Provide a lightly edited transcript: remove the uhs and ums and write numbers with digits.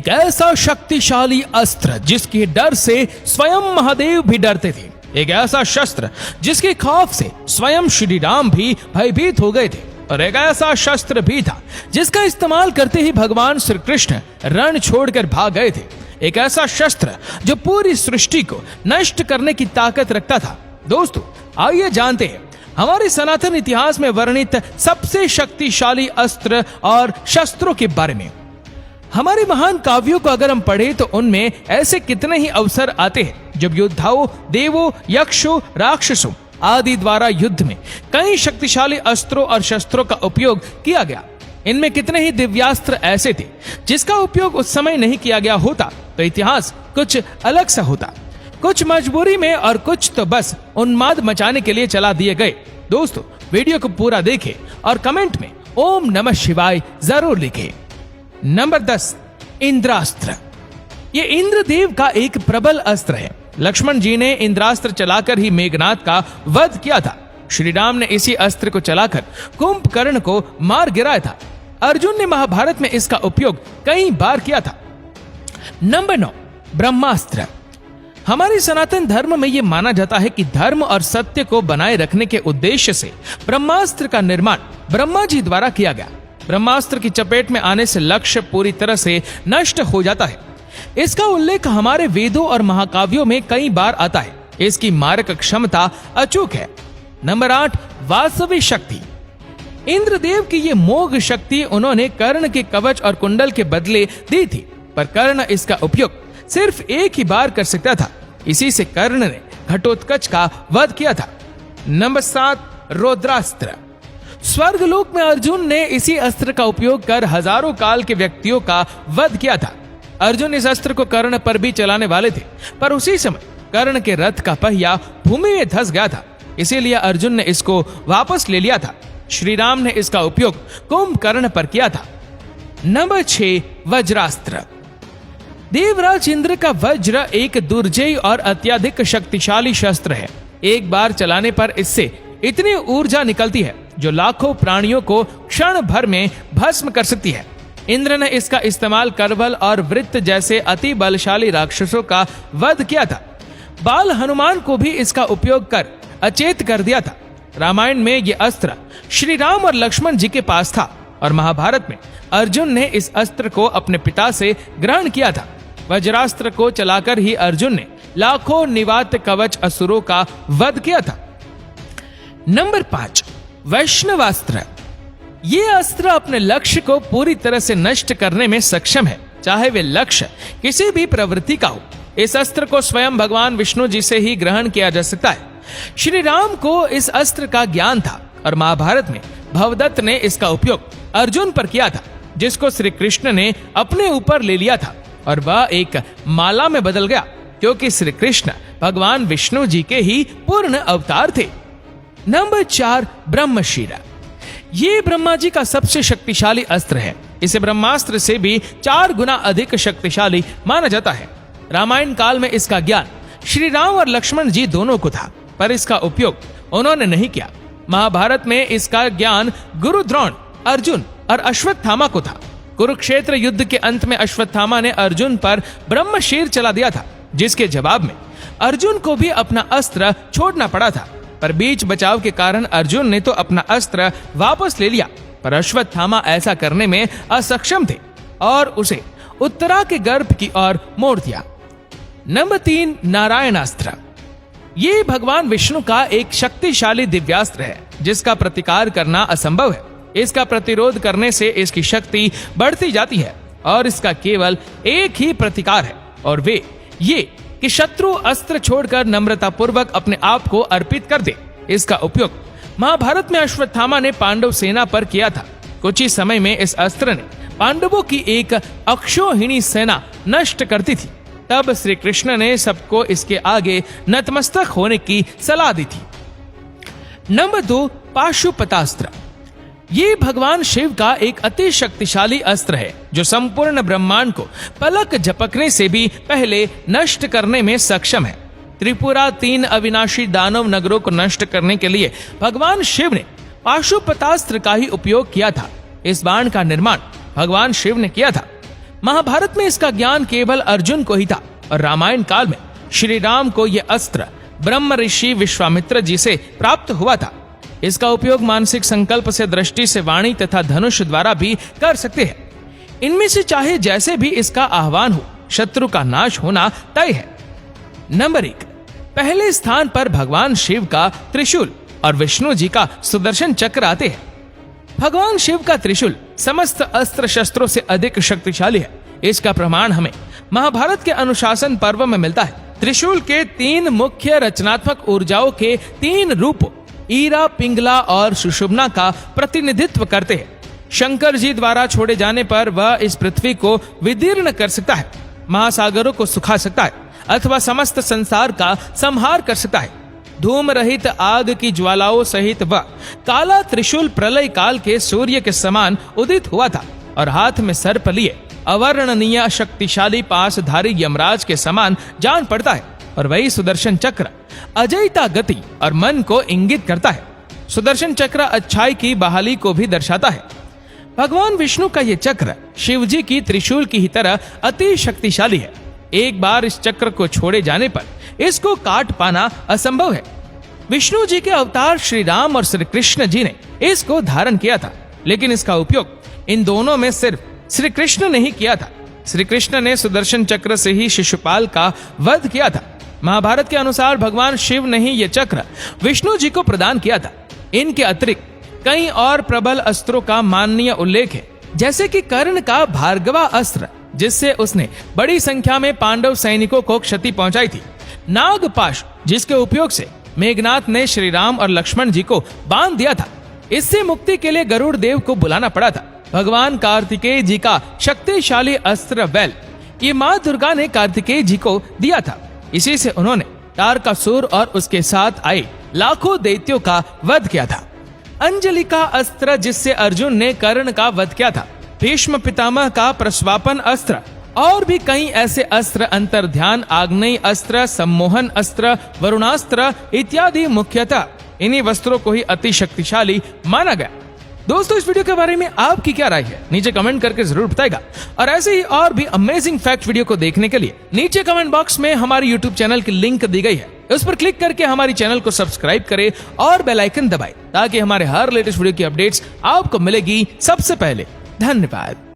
एक ऐसा शक्तिशाली अस्त्र जिसके डर से स्वयं महादेव भी डरते थे, एक ऐसा शस्त्र जिसके खौफ से स्वयं श्री राम भी भयभीत हो गए थे, और एक ऐसा शस्त्र भी था जिसका इस्तेमाल करते ही भगवान श्री कृष्ण रण छोड़कर भाग गए थे। एक ऐसा शस्त्र जो पूरी सृष्टि को नष्ट करने की ताकत रखता था। दोस्तों, आइए जानते हैं हमारे सनातन इतिहास में वर्णित सबसे शक्तिशाली अस्त्र और शस्त्रों के बारे में। हमारे महान काव्यों को अगर हम पढ़े तो उनमें ऐसे कितने ही अवसर आते हैं जब योद्धाओं, देवों, यक्षों, राक्षसों आदि द्वारा युद्ध में कई शक्तिशाली अस्त्रों और शस्त्रों का उपयोग किया गया। इनमें कितने ही दिव्यास्त्र ऐसे थे जिसका उपयोग उस समय नहीं किया गया होता तो इतिहास कुछ अलग सा होता, कुछ मजबूरी में और कुछ तो बस उन्माद मचाने के लिए चला दिए गए। दोस्तों, वीडियो को पूरा देखें और कमेंट में ओम नमः शिवाय जरूर लिखें। नंबर 10, इंद्रास्त्र। ये इंद्रदेव का एक प्रबल अस्त्र है। लक्ष्मण जी ने इंद्रास्त्र चलाकर ही मेघनाद का वध किया था। श्री राम ने इसी अस्त्र को चलाकर कुंभकर्ण को मार गिराया था। अर्जुन ने महाभारत में इसका उपयोग कई बार किया था। नंबर 9, ब्रह्मास्त्र। हमारे सनातन धर्म में यह माना जाता है कि धर्म और सत्य को बनाए रखने के उद्देश्य से ब्रह्मास्त्र का निर्माण ब्रह्मा जी द्वारा किया गया। ब्रह्मास्त्र की चपेट में आने से लक्ष्य पूरी तरह से नष्ट हो जाता है। इसका उल्लेख हमारे वेदों और महाकाव्यों में कई बार आता है। इसकी मारक क्षमता अचूक है। नंबर 8, वासवी शक्ति। इंद्रदेव की ये मोघ शक्ति उन्होंने कर्ण के कवच और कुंडल के बदले दी थी, पर कर्ण इसका उपयोग सिर्फ एक ही बार कर सकता था। इसी से कर्ण ने घटोत्कच का वध किया था। नंबर 7, रौद्रास्त्र। स्वर्गलोक में अर्जुन ने इसी अस्त्र का उपयोग कर हजारों काल के व्यक्तियों का वध किया था। अर्जुन इस अस्त्र को कर्ण पर भी चलाने वाले थे, पर उसी समय कर्ण के रथ का पहिया भूमि में धंस गया था, इसीलिए अर्जुन ने इसको वापस ले लिया था। श्री राम ने इसका उपयोग कुंभकर्ण पर किया था। नंबर 6, वज्रास्त्र। देवराज इंद्र का वज्र एक दुर्जय और अत्यधिक शक्तिशाली शस्त्र है। एक बार चलाने पर इससे इतनी ऊर्जा निकलती है जो लाखों प्राणियों को क्षण भर में भस्म कर सकती है। इंद्र ने इसका इस्तेमाल करबल और वृत्त जैसे अति बलशाली राक्षसों का वध किया था। बाल हनुमान को भी इसका उपयोग कर अचेत कर दिया था। रामायण में यह अस्त्र श्री राम और लक्ष्मण जी के पास था और महाभारत में अर्जुन ने इस अस्त्र को अपने पिता से ग्रहण किया था। वज्रास्त्र को चलाकर ही अर्जुन ने लाखों निवात कवच असुरों का वध किया था। नंबर 5, वैष्णवास्त्र। ये अस्त्र अपने लक्ष्य को पूरी तरह से नष्ट करने में सक्षम है, चाहे वे लक्ष्य किसी भी प्रवृत्ति का हो। इस अस्त्र को स्वयं भगवान विष्णु जी से ही ग्रहण किया जा सकता है। श्री राम को इस अस्त्र का ज्ञान था और महाभारत में भवदत्त ने इसका उपयोग अर्जुन पर किया था, जिसको श्री कृष्ण ने अपने ऊपर ले लिया था और वह एक माला में बदल गया, क्योंकि श्री कृष्ण भगवान विष्णु जी के ही पूर्ण अवतार थे। नंबर 4, ब्रह्मशिरा। ये ब्रह्मा जी का सबसे शक्तिशाली अस्त्र है। इसे ब्रह्मास्त्र से भी 4 गुना अधिक शक्तिशाली माना जाता है। रामायण काल में इसका ज्ञान श्री राम और लक्ष्मण जी दोनों को था, पर इसका उपयोग उन्होंने नहीं किया। महाभारत में इसका ज्ञान गुरु द्रोण, अर्जुन और अश्वत्थामा को था। कुरुक्षेत्र युद्ध के अंत में अश्वत्थामा ने अर्जुन पर ब्रह्मशीर चला दिया था, जिसके जवाब में अर्जुन को भी अपना अस्त्र छोड़ना पड़ा था, पर बीच बचाव के कारण अर्जुन ने तो अपना अस्त्र वापस ले लिया, पर अश्वत्थामा ऐसा करने में असक्षम थे और उसे उत्तरा के गर्भ की ओर मोड़ दिया। नंबर 3, नारायणास्त्र। ये भगवान विष्णु का एक शक्तिशाली दिव्यास्त्र है, जिसका प्रतिकार करना असंभव है। इसका प्रतिरोध करने से इसकी शक्ति बढ़ती जाती है और इसका केवल एक ही प्रतिकार है, और वे ये कि शत्रु अस्त्र छोड़कर नम्रता पूर्वक अपने आप को अर्पित कर दे। इसका उपयोग महाभारत में अश्वत्थामा ने पांडव सेना पर किया था। कुछ ही समय में इस अस्त्र ने पांडवों की एक अक्षौहिणी सेना नष्ट करती थी। तब श्री कृष्ण ने सबको इसके आगे नतमस्तक होने की सलाह दी थी। नंबर 2, पाशुपतास्त्र। ये भगवान शिव का एक अति शक्तिशाली अस्त्र है, जो संपूर्ण ब्रह्मांड को पलक झपकने से भी पहले नष्ट करने में सक्षम है। त्रिपुरा 3 अविनाशी दानव नगरों को नष्ट करने के लिए भगवान शिव ने पाशुपतास्त्र का ही उपयोग किया था। इस बाण का निर्माण भगवान शिव ने किया था। महाभारत में इसका ज्ञान केवल अर्जुन को ही था और रामायण काल में श्री राम को यह अस्त्र ब्रह्म ऋषि विश्वामित्र जी से प्राप्त हुआ था। इसका उपयोग मानसिक संकल्प से, दृष्टि से, वाणी तथा धनुष द्वारा भी कर सकते हैं। इनमें से चाहे जैसे भी इसका आह्वान हो, शत्रु का नाश होना तय है। नंबर 1, पहले स्थान पर भगवान शिव का त्रिशूल और विष्णु जी का सुदर्शन चक्र आते हैं। भगवान शिव का त्रिशूल समस्त अस्त्र शस्त्रों से अधिक शक्तिशाली है। इसका प्रमाण हमें महाभारत के अनुशासन पर्व में मिलता है। त्रिशूल के 3 मुख्य रचनात्मक ऊर्जाओं के 3 रूप ईरा, पिंगला और सुषुम्ना का प्रतिनिधित्व करते हैं। शंकर जी द्वारा छोड़े जाने पर वह इस पृथ्वी को विदीर्ण कर सकता है, महासागरों को सुखा सकता है अथवा समस्त संसार का संहार कर सकता है। धूम रहित आग की ज्वालाओं सहित वह काला त्रिशूल प्रलय काल के सूर्य के समान उदित हुआ था और हाथ में सर्प लिए अवर्णनीय शक्तिशाली पासधारी यमराज के समान जान पड़ता है। और वही सुदर्शन चक्र अजयता गति और मन को इंगित करता है। सुदर्शन चक्र अच्छाई की बहाली को भी दर्शाता है। भगवान विष्णु का यह चक्र शिवजी की त्रिशूल की ही तरह अति शक्तिशाली है। एक बार इस चक्र को छोड़े जाने पर इसको काट पाना असंभव है। विष्णु जी के अवतार श्री राम और श्री कृष्ण जी ने इसको धारण किया था, लेकिन इसका उपयोग इन दोनों में सिर्फ श्री कृष्ण ने ही किया था। श्री कृष्ण ने सुदर्शन चक्र से ही शिशुपाल का वध किया था। महाभारत के अनुसार भगवान शिव ने ही यह चक्र विष्णु जी को प्रदान किया था। इनके अतिरिक्त कई और प्रबल अस्त्रों का माननीय उल्लेख है, जैसे कि कर्ण का भार्गवा अस्त्र, जिससे उसने बड़ी संख्या में पांडव सैनिकों को क्षति पहुंचाई थी। नागपाश, जिसके उपयोग से मेघनाथ ने श्री राम और लक्ष्मण जी को बांध दिया था। इससे मुक्ति के लिए गरुड़ देव को बुलाना पड़ा था। भगवान कार्तिकेय जी का शक्तिशाली अस्त्र वैल, ये माँ दुर्गा ने कार्तिकेय जी को दिया था। इसी से उन्होंने तारकासुर और उसके साथ आए लाखों दैत्यों का वध किया था। अंजलि का अस्त्र, जिससे अर्जुन ने कर्ण का वध किया था। भीष्म पितामह का प्रस्वापन अस्त्र और भी कई ऐसे अस्त्र, अंतर्ध्यान, आग्नेय अस्त्र, सम्मोहन अस्त्र, वरुणास्त्र इत्यादि मुख्यतः इन्हीं वस्त्रों को ही अति शक्तिशाली माना गया। दोस्तों, इस वीडियो के बारे में आपकी क्या राय है, नीचे कमेंट करके जरूर बताएगा। और ऐसे ही और भी अमेजिंग फैक्ट वीडियो को देखने के लिए नीचे कमेंट बॉक्स में हमारे YouTube चैनल की लिंक दी गई है, उस पर क्लिक करके हमारे चैनल को सब्सक्राइब करें और बेल आइकन दबाएं, ताकि हमारे हर लेटेस्ट वीडियो की अपडेट्स आपको मिलेगी सबसे पहले। धन्यवाद।